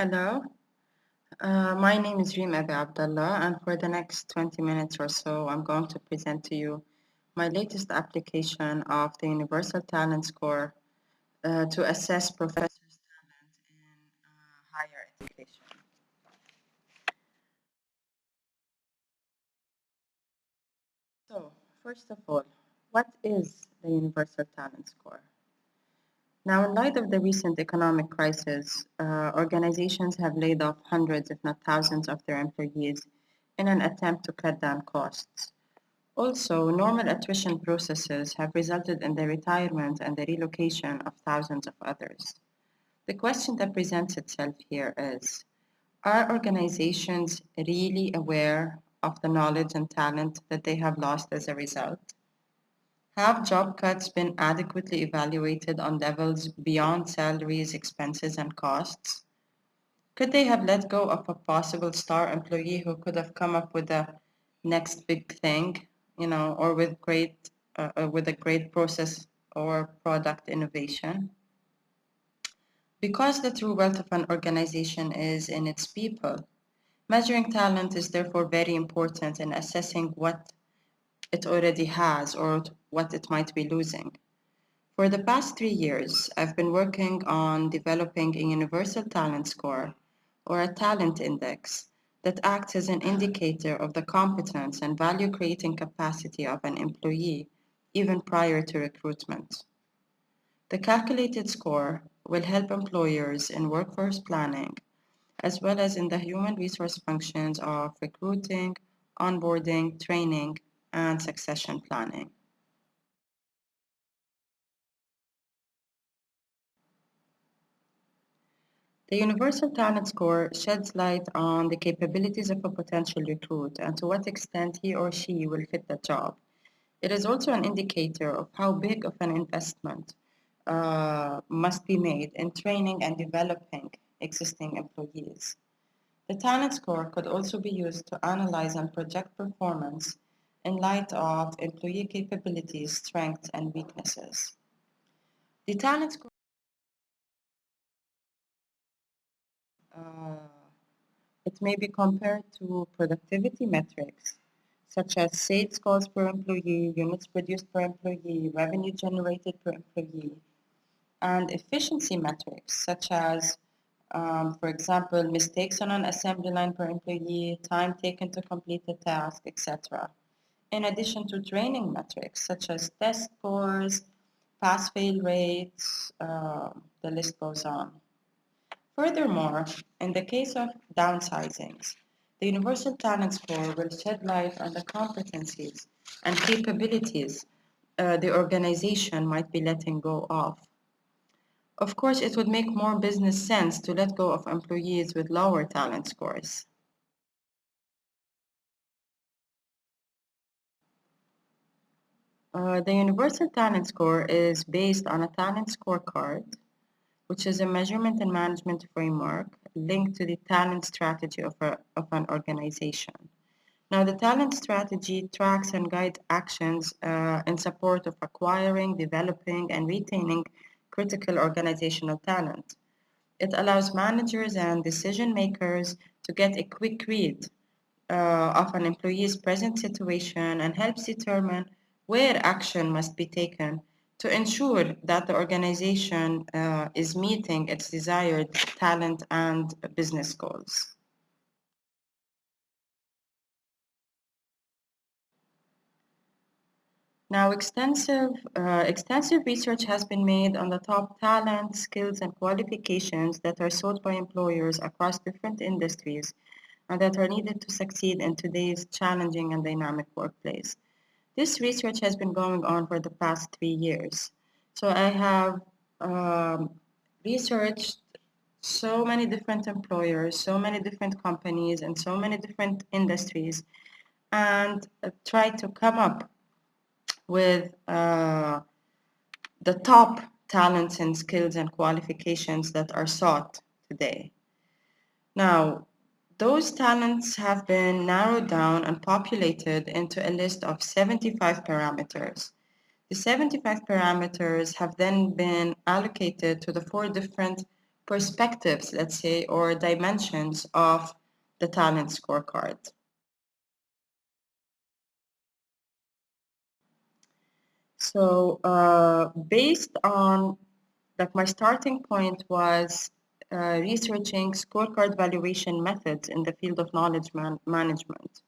Hello, my name is Reem Abi Abdallah, and for the next 20 minutes or so, I'm going to present to you my latest application of the Universal Talent Score to assess professors' talent in higher education. So, first of all, what is the Universal Talent Score? Now, in light of the recent economic crisis, organizations have laid off hundreds, if not thousands, of their employees in an attempt to cut down costs. Also, normal attrition processes have resulted in the retirement and the relocation of thousands of others. The question that presents itself here is, are organizations really aware of the knowledge and talent that they have lost as a result? Have job cuts been adequately evaluated on levels beyond salaries, expenses, and costs? Could they have let go of a possible star employee who could have come up with the next big thing, or with a great process or product innovation? Because the true wealth of an organization is in its people, measuring talent is therefore very important in assessing what it already has or what it might be losing. For the past 3 years, I've been working on developing a universal talent score or a talent index that acts as an indicator of the competence and value creating capacity of an employee even prior to recruitment. The calculated score will help employers in workforce planning as well as in the human resource functions of recruiting, onboarding, training, and succession planning. The Universal Talent Score sheds light on the capabilities of a potential recruit and to what extent he or she will fit the job. It is also an indicator of how big of an investment must be made in training and developing existing employees. The talent score could also be used to analyze and project performance in light of employee capabilities, strengths, and weaknesses. The talent score uh, it may be compared to productivity metrics such as sales calls per employee, units produced per employee, revenue generated per employee, and efficiency metrics such as, for example, mistakes on an assembly line per employee, time taken to complete a task, etc. In addition to training metrics such as test scores, pass-fail rates, the list goes on. Furthermore, in the case of downsizings, the Universal Talent Score will shed light on the competencies and capabilities the organization might be letting go of. Of course, it would make more business sense to let go of employees with lower talent scores. The Universal Talent Score is based on a talent scorecard, which is a measurement and management framework linked to the talent strategy of an organization. Now, the talent strategy tracks and guides actions in support of acquiring, developing, and retaining critical organizational talent. It allows managers and decision makers to get a quick read of an employee's present situation and helps determine where action must be taken to ensure that the organization is meeting its desired talent and business goals. Now, extensive research has been made on the top talent, skills, and qualifications that are sought by employers across different industries and that are needed to succeed in today's challenging and dynamic workplace. This research has been going on for the past 3 years. So I have researched so many different employers, so many different companies, and so many different industries, and tried to come up with the top talents and skills and qualifications that are sought today. Now, those talents have been narrowed down and populated into a list of 75 parameters. The 75 parameters have then been allocated to the four different perspectives, let's say, or dimensions of the talent scorecard. So based on, like, my starting point was researching scorecard valuation methods in the field of knowledge management.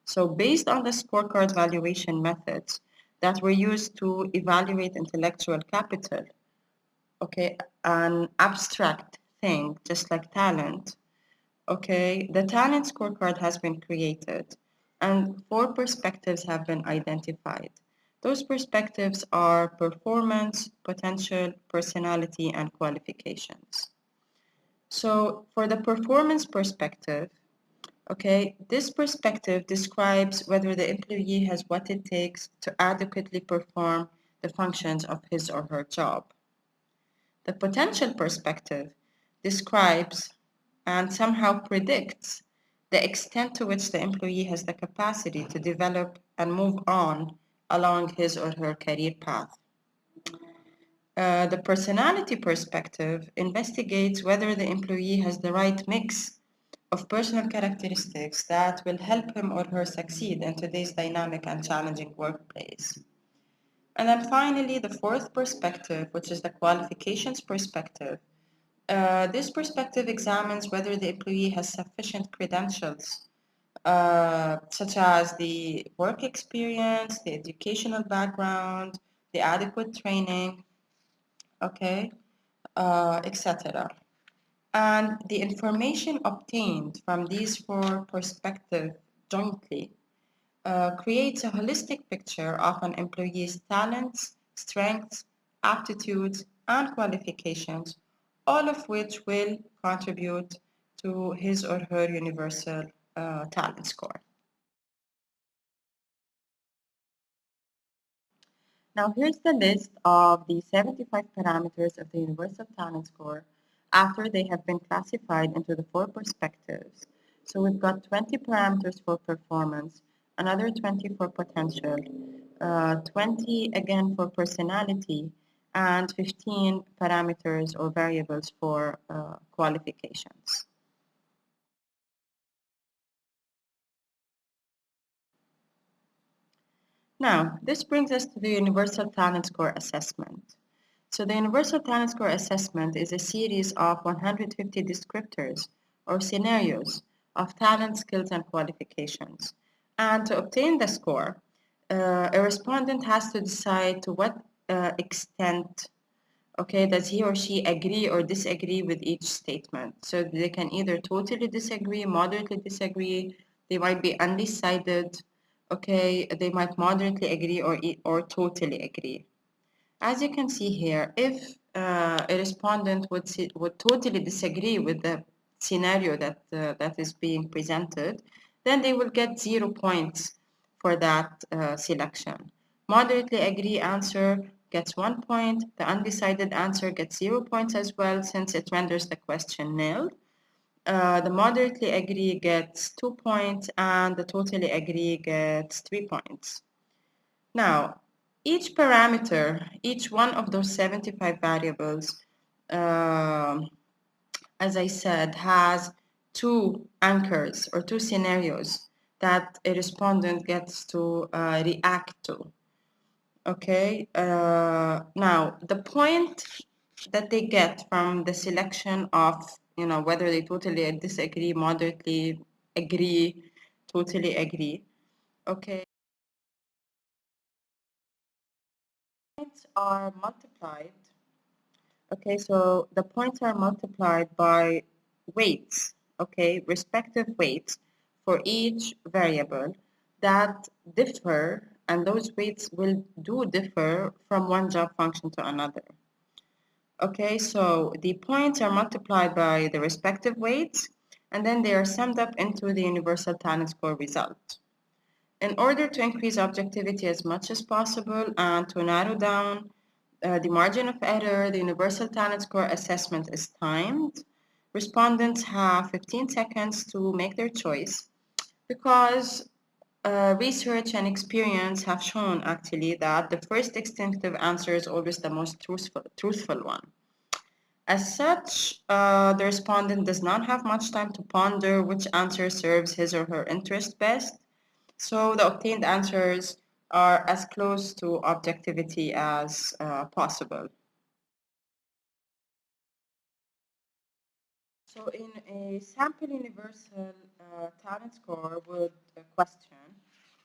So based on the scorecard valuation methods that were used to evaluate intellectual capital, okay, an abstract thing, just like talent, okay, the talent scorecard has been created and four perspectives have been identified. Those perspectives are performance, potential, personality, and qualifications. So for the performance perspective, okay, this perspective describes whether the employee has what it takes to adequately perform the functions of his or her job. The potential perspective describes and somehow predicts the extent to which the employee has the capacity to develop and move on along his or her career path. The personality perspective investigates whether the employee has the right mix of personal characteristics that will help him or her succeed in today's dynamic and challenging workplace. And then finally, the fourth perspective, which is the qualifications perspective. This perspective examines whether the employee has sufficient credentials, such as the work experience, the educational background, the adequate training, okay, etc. And the information obtained from these four perspectives jointly creates a holistic picture of an employee's talents, strengths, aptitudes, and qualifications, all of which will contribute to his or her universal talent score. Now, here's the list of the 75 parameters of the Universal Talent Score after they have been classified into the four perspectives. So we've got 20 parameters for performance, another 20 for potential, 20 again for personality, and 15 parameters or variables for qualifications. Now, this brings us to the Universal Talent Score Assessment. So the Universal Talent Score Assessment is a series of 150 descriptors or scenarios of talent, skills, and qualifications. And to obtain the score, a respondent has to decide to what extent, okay, does he or she agree or disagree with each statement. So they can either totally disagree, moderately disagree, they might be undecided, okay, they might moderately agree or totally agree. As you can see here, if a respondent would totally disagree with the scenario that is being presented, then they will get 0 points for that selection. Moderately agree answer gets 1 point. The undecided answer gets 0 points as well, since it renders the question nil. The moderately agree gets 2 points, and the totally agree gets 3 points. Now, each parameter, each one of those 75 variables, as I said, has two anchors or two scenarios that a respondent gets to react to. Okay, now the point that they get from the selection of, whether they totally disagree, moderately agree, totally agree, okay, points are multiplied. Okay, so the points are multiplied by weights, okay, respective weights for each variable that differ, and those weights will differ from one job function to another. Okay, so the points are multiplied by the respective weights, and then they are summed up into the universal talent score result. In order to increase objectivity as much as possible and to narrow down the margin of error, the Universal Talent Score assessment is timed. Respondents have 15 seconds to make their choice because research and experience have shown actually that the first instinctive answer is always the most truthful one. As such, the respondent does not have much time to ponder which answer serves his or her interest best, so the obtained answers are as close to objectivity as possible. So in a sample universal talent score question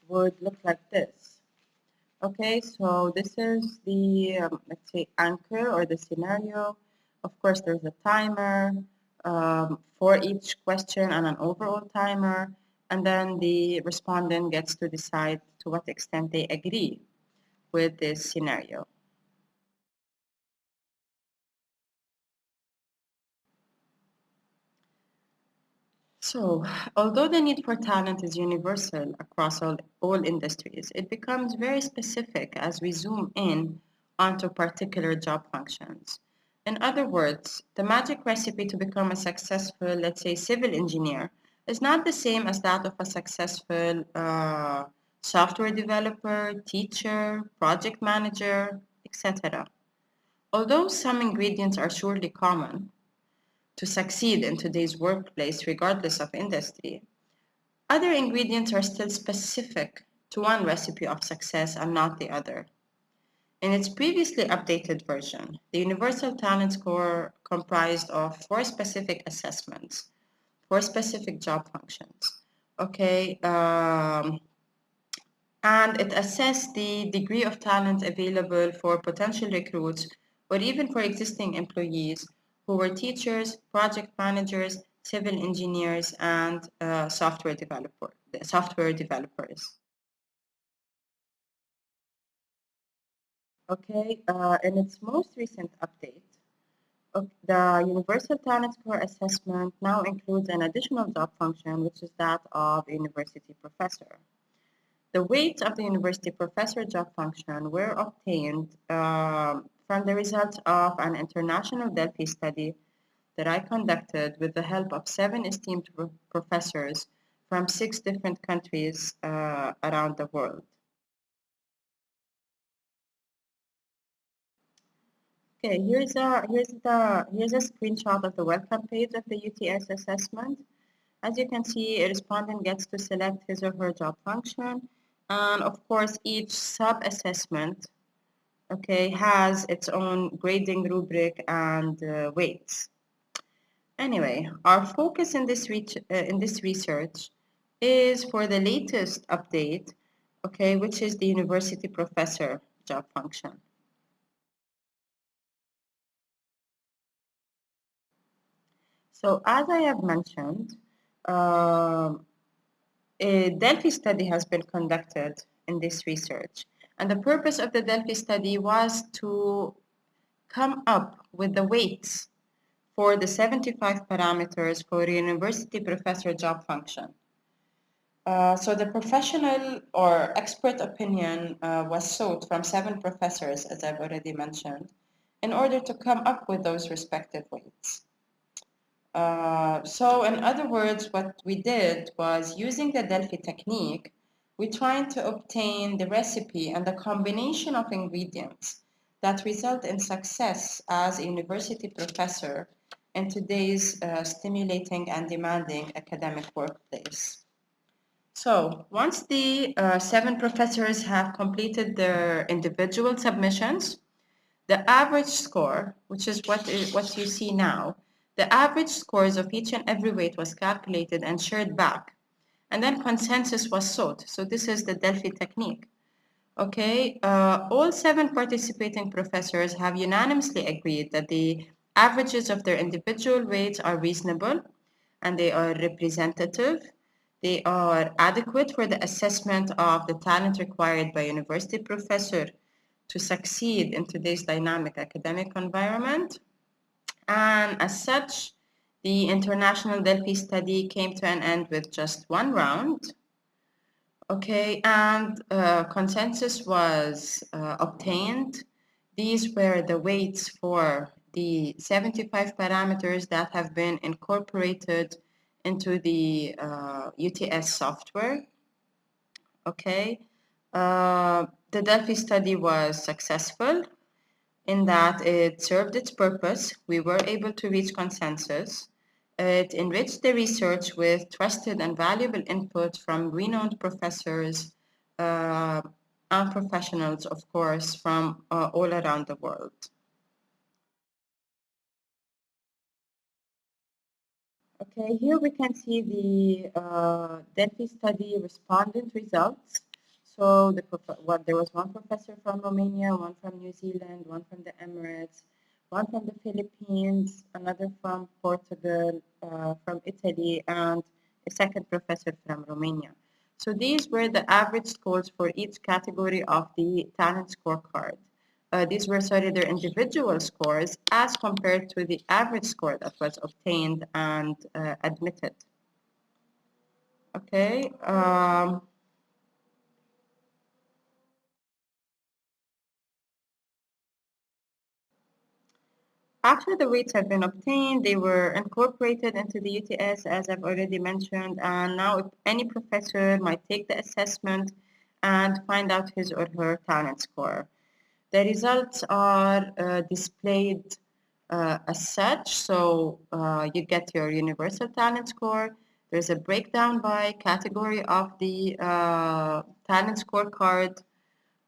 would look like this. Okay, so this is the, let's say, anchor or the scenario. Of course, there's a timer for each question and an overall timer, and then the respondent gets to decide to what extent they agree with this scenario. So, although the need for talent is universal across all industries, it becomes very specific as we zoom in onto particular job functions. In other words, the magic recipe to become a successful, let's say, civil engineer is not the same as that of a successful software developer, teacher, project manager, etc. Although some ingredients are surely common, to succeed in today's workplace, regardless of industry, other ingredients are still specific to one recipe of success and not the other. In its previously updated version, the Universal Talent Score comprised of four specific assessments, four specific job functions. Okay, and it assessed the degree of talent available for potential recruits or even for existing employees who were teachers, project managers, civil engineers, and software developers. Okay, in its most recent update, the Universal Talent Score assessment now includes an additional job function, which is that of a university professor. The weights of the university professor job function were obtained from the results of an international Delphi study that I conducted with the help of seven esteemed professors from six different countries around the world. Okay, here's a screenshot of the welcome page of the UTS assessment. As you can see, a respondent gets to select his or her job function, and of course, each sub-assessment, okay, has its own grading rubric and weights. Anyway, our focus in this research is for the latest update, okay, which is the university professor job function. So as I have mentioned, um a Delphi study has been conducted in this research. And the purpose of the Delphi study was to come up with the weights for the 75 parameters for a university professor job function. So the professional or expert opinion was sought from seven professors, as I've already mentioned, in order to come up with those respective weights. So in other words, what we did was using the Delphi technique, we tried to obtain the recipe and the combination of ingredients that result in success as a university professor in today's stimulating and demanding academic workplace. So once the seven professors have completed their individual submissions, the average score, which is what you see now, the average scores of each and every weight was calculated and shared back. And then consensus was sought. So this is the Delphi technique. Okay, all seven participating professors have unanimously agreed that the averages of their individual weights are reasonable and they are representative. They are adequate for the assessment of the talent required by a university professor to succeed in today's dynamic academic environment. And as such, the International Delphi study came to an end with just one round. Okay, and consensus was obtained. These were the weights for the 75 parameters that have been incorporated into the UTS software. Okay, the Delphi study was successful. in that it served its purpose. We were able to reach consensus. It enriched the research with trusted and valuable input from renowned professors uh, and professionals, of course, from all around the world. Okay, here we can see the Delphi study respondent results. So there was one professor from Romania, one from New Zealand, one from the Emirates, one from the Philippines, another from Portugal, from Italy, and a second professor from Romania. So these were the average scores for each category of the talent scorecard. These were, sorry, their individual scores as compared to the average score that was obtained and admitted. Okay. After the weights have been obtained, they were incorporated into the UTS, as I've already mentioned, and now if any professor might take the assessment and find out his or her talent score. The results are displayed as such. So you get your universal talent score. There's a breakdown by category of the talent scorecard.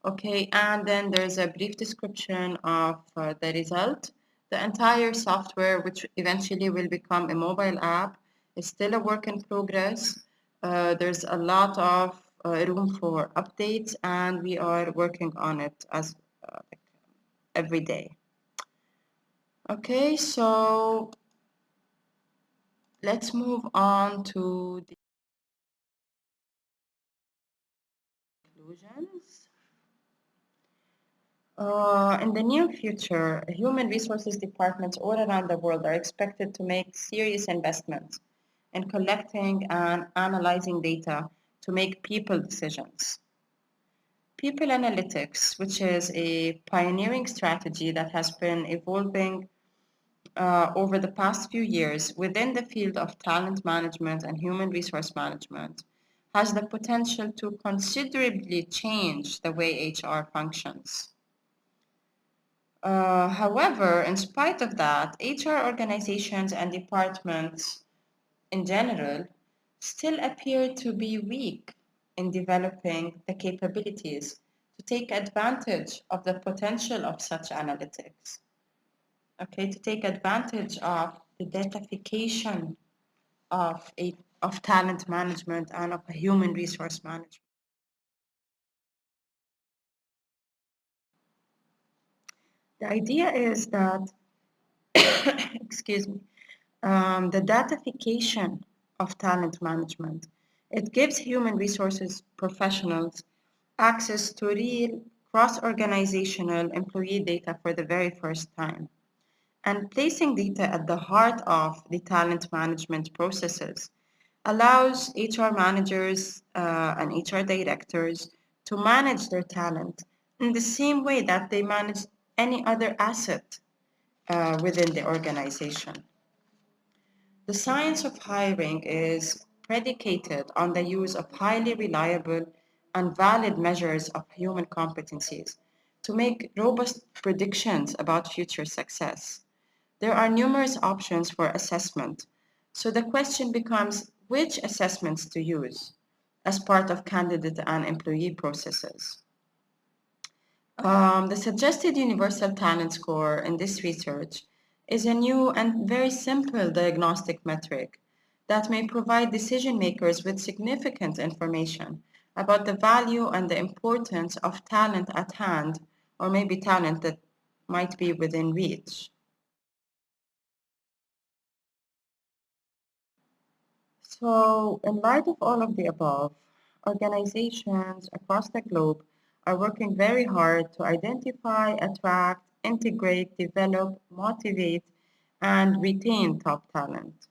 Okay, and then there's a brief description of the result. The entire software, which eventually will become a mobile app, is still a work in progress. There's a lot of room for updates, and we are working on it as every day. Okay, so let's move on to the conclusions. In the near future, human resources departments all around the world are expected to make serious investments in collecting and analyzing data to make people decisions. People analytics, which is a pioneering strategy that has been evolving over the past few years within the field of talent management and human resource management, has the potential to considerably change the way HR functions. However, in spite of that, HR organizations and departments in general still appear to be weak in developing the capabilities to take advantage of the potential of such analytics. Okay, to take advantage of the datafication of talent management and of human resource management. The idea is that, excuse me, the datafication of talent management, it gives human resources professionals access to real cross-organizational employee data for the very first time. And placing data at the heart of the talent management processes allows HR managers and HR directors to manage their talent in the same way that they manage any other asset within the organization. The science of hiring is predicated on the use of highly reliable and valid measures of human competencies to make robust predictions about future success. There are numerous options for assessment, so the question becomes which assessments to use as part of candidate and employee processes. The suggested universal talent score in this research is a new and very simple diagnostic metric that may provide decision makers with significant information about the value and the importance of talent at hand, or maybe talent that might be within reach. So, in light of all of the above, organizations across the globe are working very hard to identify, attract, integrate, develop, motivate, and retain top talent.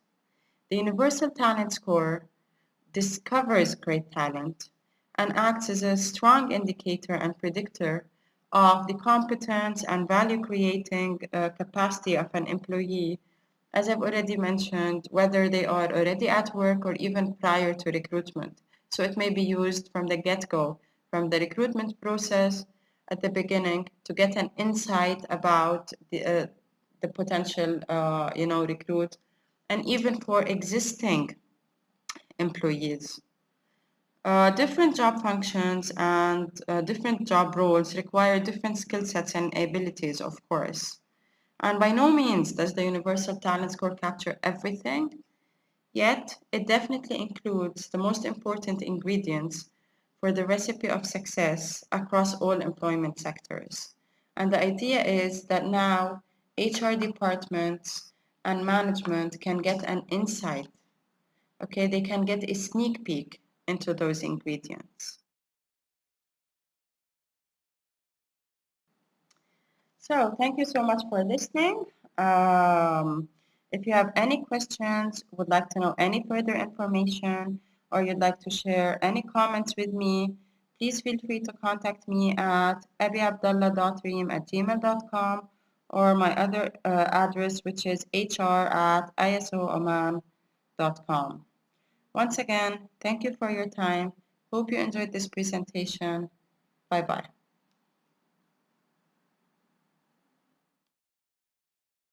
The Universal Talent Score discovers great talent and acts as a strong indicator and predictor of the competence and value creating capacity of an employee, as I've already mentioned, whether they are already at work or even prior to recruitment. So it may be used from the get go, from the recruitment process, at the beginning to get an insight about the potential, recruit, and even for existing employees. Different job functions and different job roles require different skill sets and abilities, of course. And by no means does the Universal Talent Score capture everything, yet it definitely includes the most important ingredients for the recipe of success across all employment sectors. And the idea is that now HR departments and management can get an insight, okay? They can get a sneak peek into those ingredients. So thank you so much for listening. If you have any questions, would like to know any further information, or you'd like to share any comments with me, please feel free to contact me at abiabdallah.reem@gmail.com or my other address, which is hr@isooman.com. Once again, thank you for your time. Hope you enjoyed this presentation. Bye-bye.